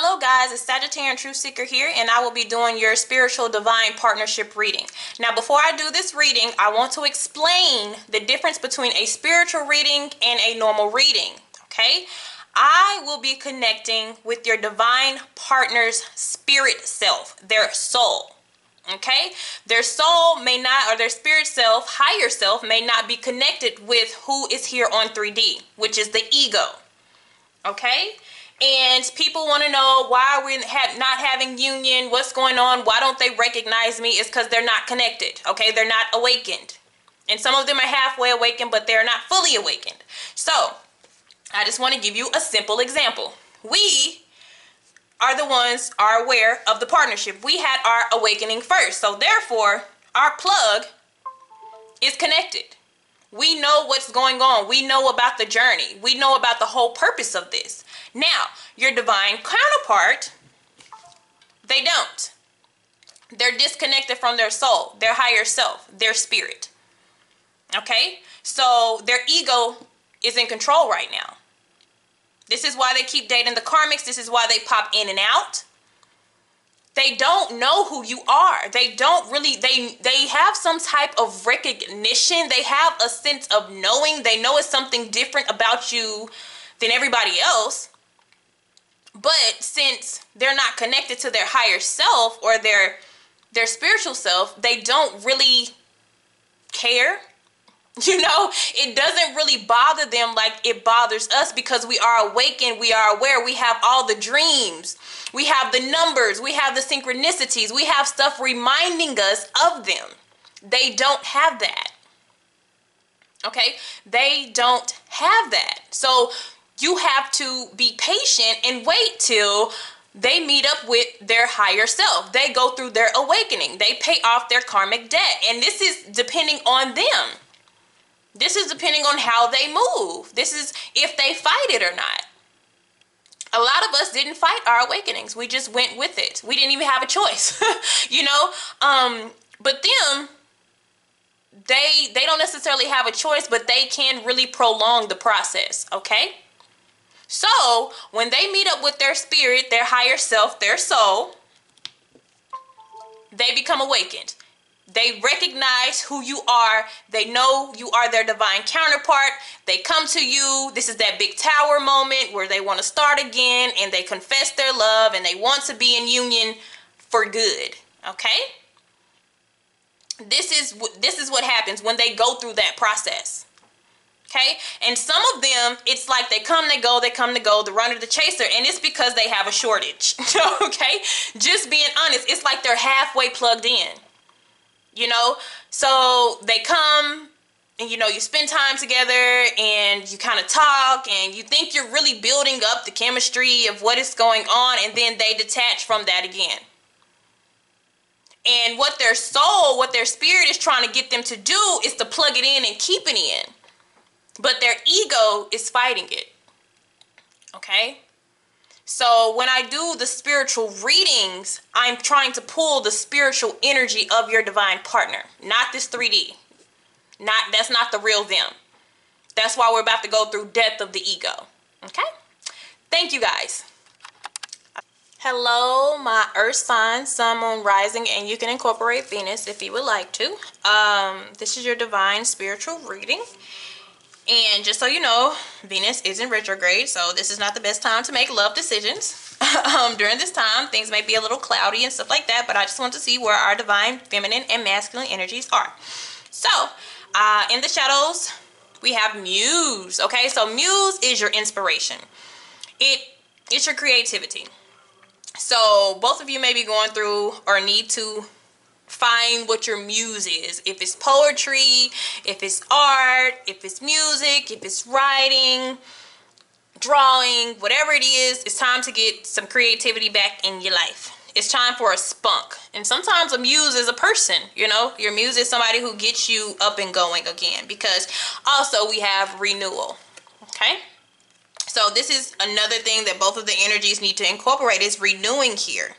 Hello guys, it's Sagittarian Truth Seeker here, and I will be doing your spiritual divine partnership reading. Now before I do this reading, I want to explain the difference between a spiritual reading and a normal reading, okay? I will be connecting with your divine partner's spirit self, their soul, okay? Their soul may not, or their spirit self, higher self, may not be connected with who is here on 3D, which is the ego, okay? And people want to know why we're not having union, what's going on, why don't they recognize me? It's because they're not connected, okay? They're not awakened. And some of them are halfway awakened, but they're not fully awakened. So, I just want to give you a simple example. We are the ones are aware of the partnership. We had our awakening first. So, therefore, our plug is connected. We know what's going on. We know about the journey. We know about the whole purpose of this. Now, your divine counterpart, they don't. They're disconnected from their soul, their higher self, their spirit. Okay? So their ego is in control right now. This is why they keep dating the karmics. This is why they pop in and out. They don't know who you are. They don't really, they have some type of recognition. They have a sense of knowing. They know it's something different about you than everybody else. But since they're not connected to their higher self or their spiritual self, they don't really care. You know, it doesn't really bother them like it bothers us because we are awakened, we are aware, we have all the dreams, we have the numbers, we have the synchronicities, we have stuff reminding us of them. They don't have that. Okay? They don't have that. So you have to be patient and wait till they meet up with their higher self. They go through their awakening. They pay off their karmic debt. And this is depending on them. This is depending on how they move. This is if they fight it or not. A lot of us didn't fight our awakenings. We just went with it. We didn't even have a choice, you know? But them, they don't necessarily have a choice, but they can really prolong the process, okay? So, when they meet up with their spirit, their higher self, their soul, they become awakened. They recognize who you are. They know you are their divine counterpart. They come to you. This is that big tower moment where they want to start again and they confess their love and they want to be in union for good. Okay? This is what happens when they go through that process. Okay? And some of them, it's like they come, they go, the runner, the chaser, and it's because they have a shortage. Okay? Just being honest, it's like they're halfway plugged in. You know, so they come and, you know, you spend time together and you kind of talk and you think you're really building up the chemistry of what is going on, and then they detach from that again. And what their soul, what their spirit is trying to get them to do is to plug it in and keep it in. But their ego is fighting it. Okay? So when I do the spiritual readings, I'm trying to pull the spiritual energy of your divine partner, not this 3D. That's not the real them. That's why we're about to go through death of the ego. Okay? Thank you guys. Hello, my earth sign, sun, moon, rising, and you can incorporate Venus if you would like to. This is your divine spiritual reading. And just so you know, Venus is in retrograde, so this is not the best time to make love decisions. During this time, things may be a little cloudy and stuff like that, but I just want to see where our divine feminine and masculine energies are. So, in the shadows, we have Muse, okay? So, Muse is your inspiration. It's your creativity. So, both of you may be going through or need to find what your muse is. If it's poetry, if it's art, if it's music, if it's writing, drawing, whatever it is, it's time to get some creativity back in your life. It's time for a spunk. And sometimes a muse is a person, you know. Your muse is somebody who gets you up and going again, because also we have renewal. Okay? So this is another thing that both of the energies need to incorporate, is renewing here.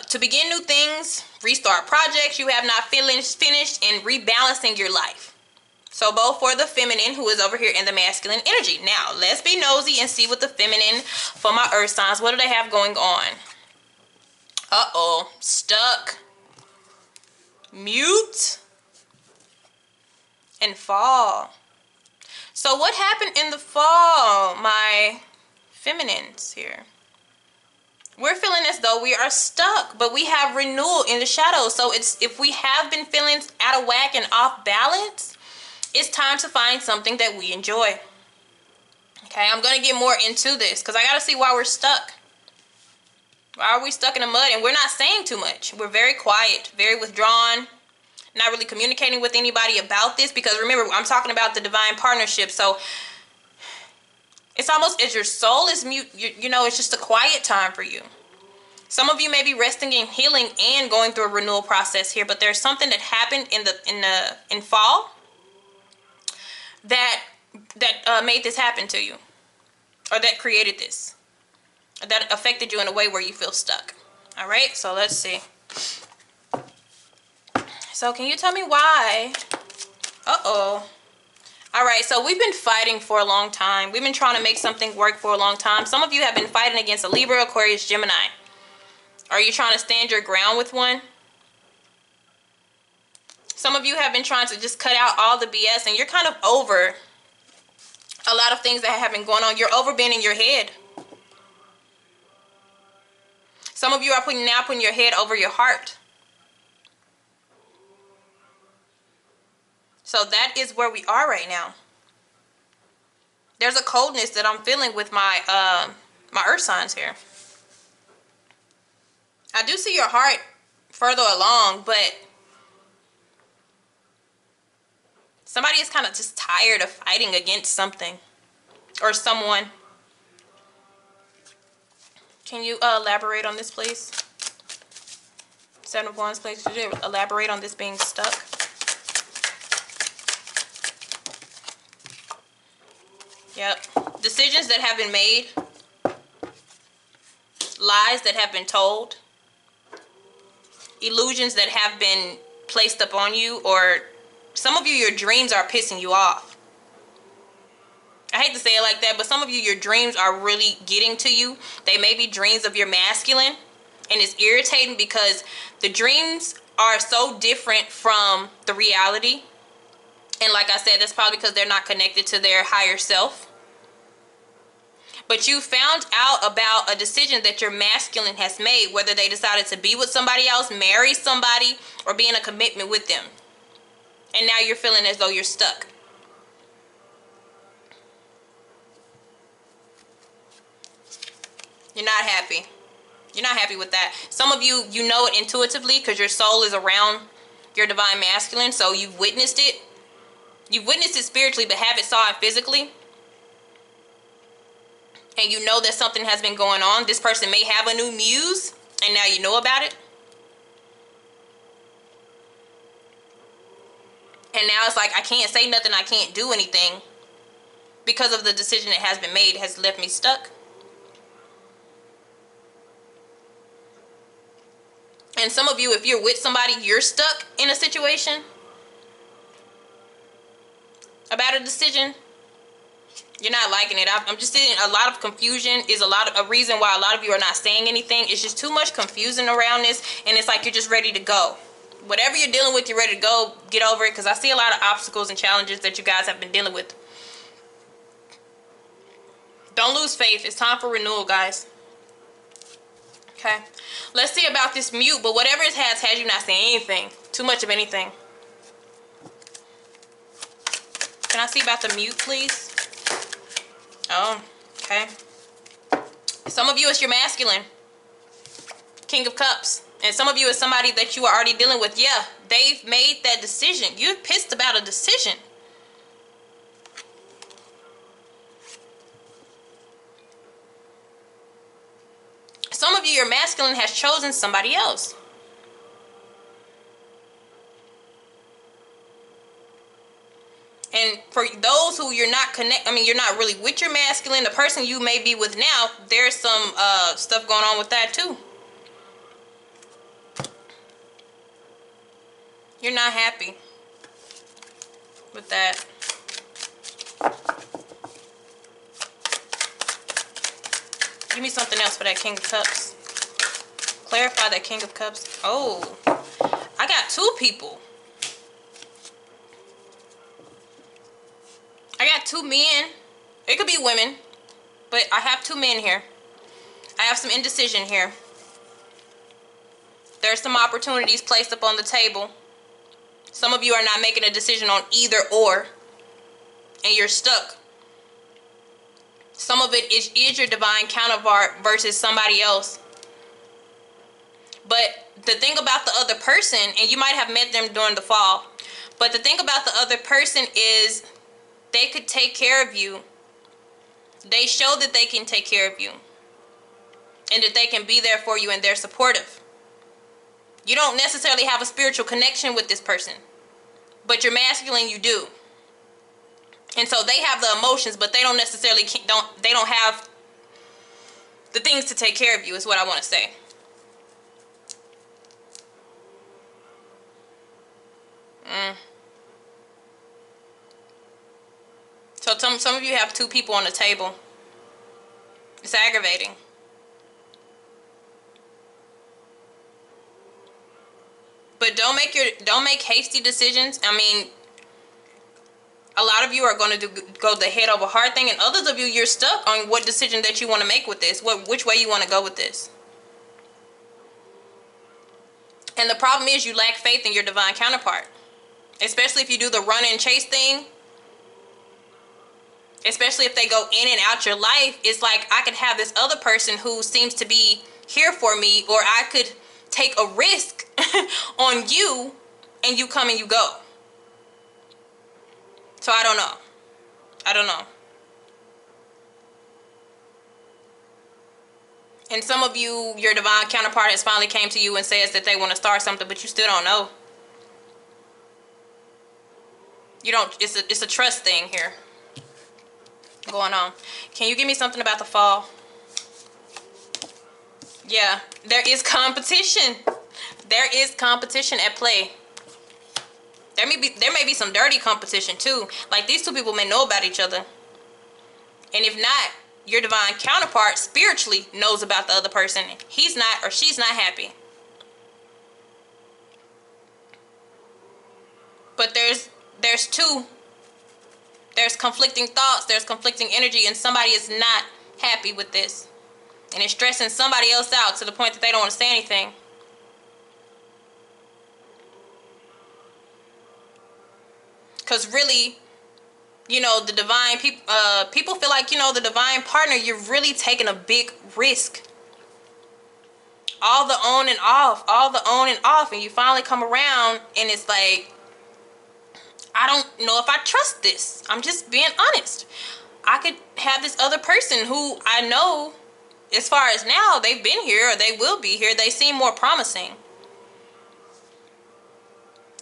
To begin new things, restart projects you have not finished, and rebalancing your life. So both for the feminine who is over here in the masculine energy. Now, let's be nosy and see what the feminine for my earth signs, what do they have going on? Uh-oh. Stuck. Mute. And fall. So what happened in the fall, my feminines here? We're feeling as though we are stuck, but we have renewal in the shadows. So it's, if we have been feeling out of whack and off balance, it's time to find something that we enjoy. Okay, I'm going to get more into this because I got to see why we're stuck. Why are we stuck in the mud? And we're not saying too much. We're very quiet, very withdrawn, not really communicating with anybody about this, because remember, I'm talking about the divine partnership. So it's almost as your soul is mute, you know, it's just a quiet time for you. Some of you may be resting and healing and going through a renewal process here, but there's something that happened in fall that made this happen to you, or that created this, that affected you in a way where you feel stuck. All right, so let's see. So can you tell me why? Uh-oh. All right, so we've been fighting for a long time. We've been trying to make something work for a long time. Some of you have been fighting against a Libra, Aquarius, Gemini. Are you trying to stand your ground with one? Some of you have been trying to just cut out all the BS, and you're kind of over a lot of things that have been going on. You're over being in your head. Some of you are putting your head over your heart. So that is where we are right now. There's a coldness that I'm feeling with my my earth signs here. I do see your heart further along, but somebody is kind of just tired of fighting against something or someone. Can you elaborate on this, please? Seven of Wands, please. Could you elaborate on this being stuck? Yep. Decisions that have been made. Lies that have been told. Illusions that have been placed upon you, or some of you, your dreams are pissing you off. I hate to say it like that, but some of you, your dreams are really getting to you. They may be dreams of your masculine, and it's irritating because the dreams are so different from the reality. And like I said, that's probably because they're not connected to their higher self. But you found out about a decision that your masculine has made, whether they decided to be with somebody else, marry somebody, or be in a commitment with them. And now you're feeling as though you're stuck. You're not happy. You're not happy with that. Some of you, you know it intuitively because your soul is around your divine masculine. So you've witnessed it. You've witnessed it spiritually, but haven't saw it physically. And you know that something has been going on. This person may have a new muse, and now you know about it. And now it's like, I can't say nothing, I can't do anything. Because of the decision that has been made, it has left me stuck. And some of you, if you're with somebody, you're stuck in a situation about a decision. You're not liking it. I'm just seeing a lot of confusion is a reason why a lot of you are not saying anything. It's just too much confusion around this, and it's like you're just ready to go. Whatever you're dealing with, you're ready to go. Get over it, because I see a lot of obstacles and challenges that you guys have been dealing with. Don't lose faith. It's time for renewal, guys. Okay. Let's see about this mute, but whatever it has you not saying anything. Too much of anything. Can I see about the mute, please? Oh, okay. Some of you, it's your masculine. King of Cups. And some of you is somebody that you are already dealing with. Yeah, they've made that decision. You're pissed about a decision. Some of you, your masculine has chosen somebody else. And for those who you're not you're not really with your masculine, the person you may be with now, there's some stuff going on with that too. You're not happy. with that. Give me something else for that King of Cups. Clarify that King of Cups. Oh, I got two people. I got two men. It could be women, but I have two men here. I have some indecision here. There's some opportunities placed up on the table. Some of you are not making a decision on either or, and you're stuck. Some of it is your divine counterpart versus somebody else. But the thing about the other person, and you might have met them during the fall, but the thing about the other person is they could take care of you. They show that they can take care of you and that they can be there for you and they're supportive. You don't necessarily have a spiritual connection with this person, but your masculine, you do. And so they have the emotions, but they don't necessarily they don't have the things to take care of you, is what I want to say. So some of you have two people on the table. It's aggravating. But don't make hasty decisions. I mean, a lot of you are going to go the head over heart thing, and others of you, you're stuck on what decision that you want to make with this, which way you want to go with this. And the problem is you lack faith in your divine counterpart, especially if you do the run and chase thing. Especially if they go in and out your life, it's like I could have this other person who seems to be here for me, or I could take a risk on you and you come and you go. So I don't know. I don't know. And some of you, your divine counterpart has finally came to you and says that they want to start something, but you still don't know. You don't, it's a trust thing here going on. Can you give me something about the fall? Yeah, there is competition. There is competition at play. There may be some dirty competition too. Like these two people may know about each other. And if not, your divine counterpart spiritually knows about the other person. He's not or she's not happy. But there's conflicting thoughts, there's conflicting energy, and somebody is not happy with this. And it's stressing somebody else out to the point that they don't want to say anything. Because really, you know, the divine people feel like, you know, the divine partner, you're really taking a big risk. All the on and off, and you finally come around and it's like, I don't know if I trust this. I'm just being honest. I could have this other person who I know, as far as now, they've been here or they will be here. They seem more promising.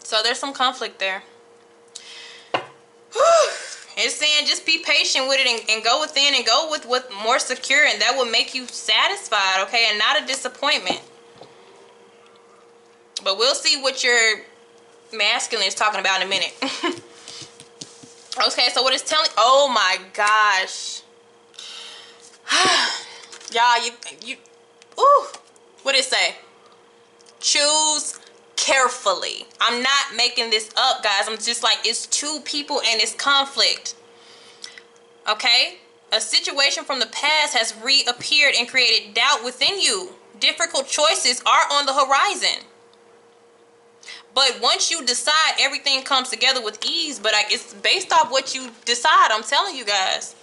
So there's some conflict there. It's saying just be patient with it and go within and go with what's more secure, and that will make you satisfied, okay, and not a disappointment. But we'll see what your masculine is talking about in a minute. Okay, so what it's telling, oh my gosh. Y'all, ooh, what did it say? Choose carefully. I'm not making this up, guys. I'm just like, it's two people and it's conflict. Okay? A situation from the past has reappeared and created doubt within you. Difficult choices are on the horizon. But once you decide, everything comes together with ease. But it's based off what you decide, I'm telling you guys.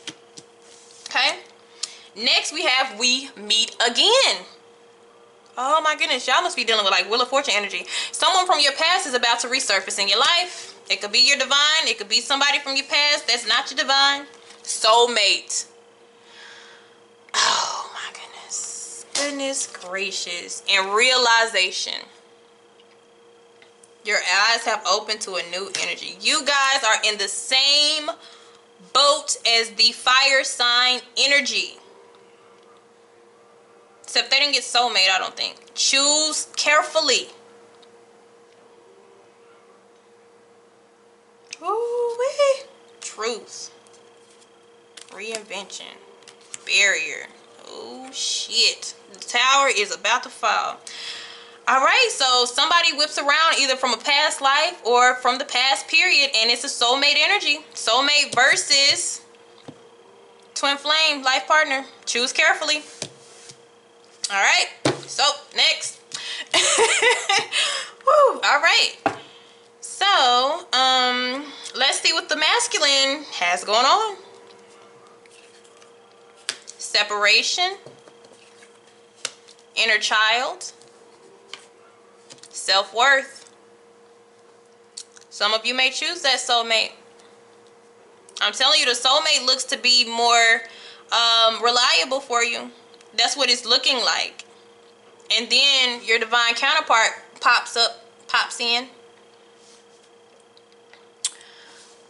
Okay? Next we have we meet again. Oh my goodness, y'all must be dealing with like Wheel of Fortune energy. Someone from your past is about to resurface in your life. It could be your divine. It could be somebody from your past that's not your divine. Soulmate. Oh my goodness. Goodness gracious. And realization. Your eyes have opened to a new energy. You guys are in the same boat as the fire sign energy. Except they didn't get soulmate, I don't think. Choose carefully. Ooh, truth, reinvention, barrier. Oh shit, the tower is about to fall. All right, so somebody whips around either from a past life or from the past period, and it's a soulmate energy. Soulmate versus twin flame, life partner. Choose carefully. All right, so next. Woo, all right. So, let's see what the masculine has going on. Separation, inner child, self-worth. Some of you may choose that soulmate. I'm telling you, the soulmate looks to be more reliable for you. That's what it's looking like. And then your divine counterpart pops in.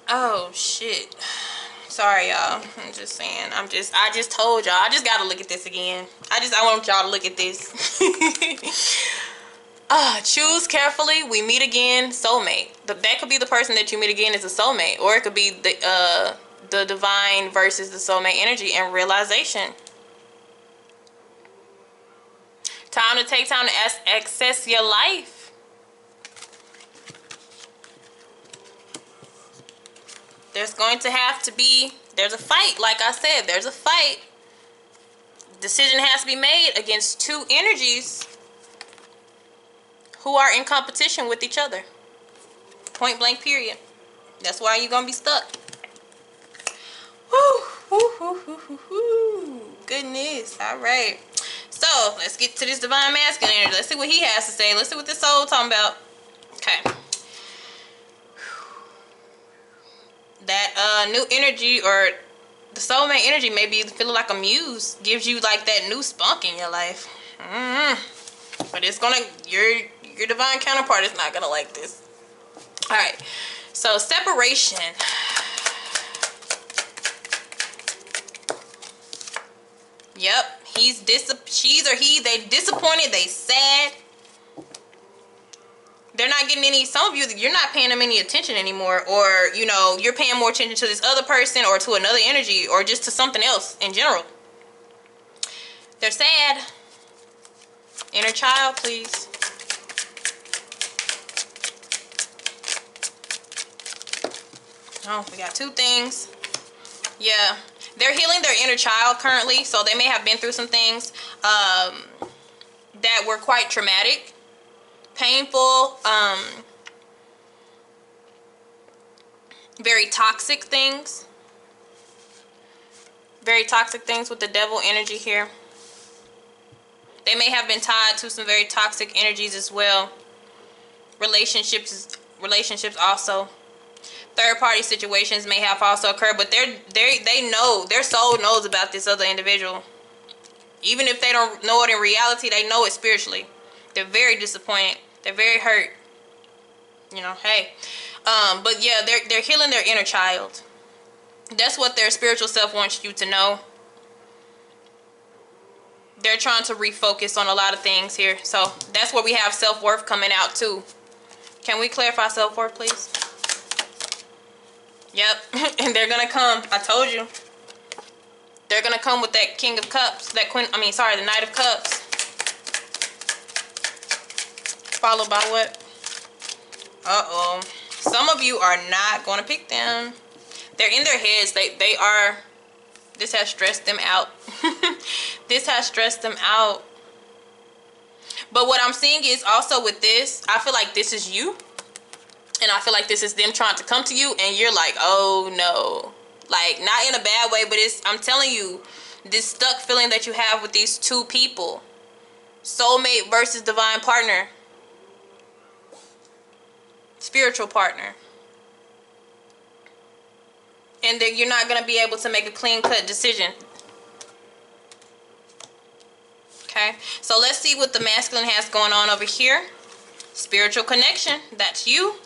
Oh shit. Sorry y'all. I'm just saying. I just told y'all. I just gotta look at this again. I want y'all to look at this. Choose carefully. We meet again. Soulmate. That could be the person that you meet again as a soulmate, or it could be the divine versus the soulmate energy and realization. Time to take time to access your life. There's a fight. Like I said, there's a fight. Decision has to be made against two energies who are in competition with each other. Point blank, period. That's why you're gonna be stuck. Woo. Goodness. All right. So let's get to this divine masculine energy. Let's see what he has to say. Let's see what this soul talking about. Okay. That new energy, or the soulmate energy, maybe feeling like a muse, gives you like that new spunk in your life. But it's gonna, your divine counterpart is not gonna like this. All right. So separation. Yep. She's or he, they disappointed, they sad. They're not getting any, some of you, you're not paying them any attention anymore, or, you know, you're paying more attention to this other person or to another energy or just to something else in general. They're sad. Inner child, please. Oh, we got two things. Yeah. They're healing their inner child currently, so they may have been through some things that were quite traumatic, painful, very toxic things. Very toxic things with the devil energy here. They may have been tied to some very toxic energies as well. Relationships also. Third party situations may have also occurred, but they know, their soul knows about this other individual. Even if they don't know it in reality, they know it spiritually. They're very disappointed. They're very hurt. You know, hey. But yeah, they're healing their inner child. That's what their spiritual self wants you to know. They're trying to refocus on a lot of things here. So that's where we have self-worth coming out too. Can we clarify self-worth, please? Yep. And they're gonna come. I told you. They're gonna come with that King of Cups. The Knight of Cups. Followed by what? Uh-oh. Some of you are not gonna pick them. They're in their heads. They are. This has stressed them out. This has stressed them out. But what I'm seeing is also with this, I feel like this is you. And I feel like this is them trying to come to you, and you're like, oh no. Like, not in a bad way, but I'm telling you, this stuck feeling that you have with these two people. Soulmate versus divine partner. Spiritual partner. And then you're not going to be able to make a clean-cut decision. Okay? So let's see what the masculine has going on over here. Spiritual connection. That's you.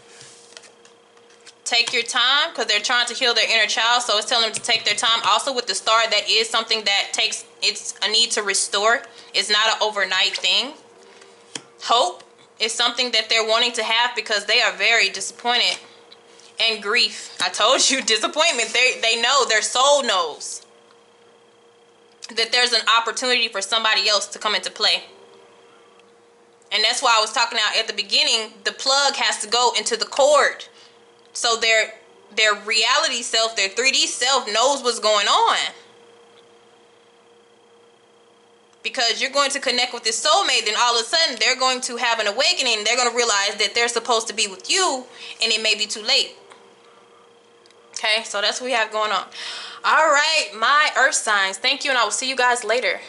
Take your time, because they're trying to heal their inner child, so it's telling them to take their time. Also with the star, that is something that takes, it's a need to restore. It's not an overnight thing. Hope is something that they're wanting to have because they are very disappointed and grief. I told you, disappointment. They know, their soul knows that there's an opportunity for somebody else to come into play. And that's why I was talking about at the beginning, the plug has to go into the cord. So their reality self, their 3D self knows what's going on. Because you're going to connect with this soulmate, then all of a sudden they're going to have an awakening. They're going to realize that they're supposed to be with you, and it may be too late. Okay, so that's what we have going on. All right, my earth signs. Thank you, and I will see you guys later.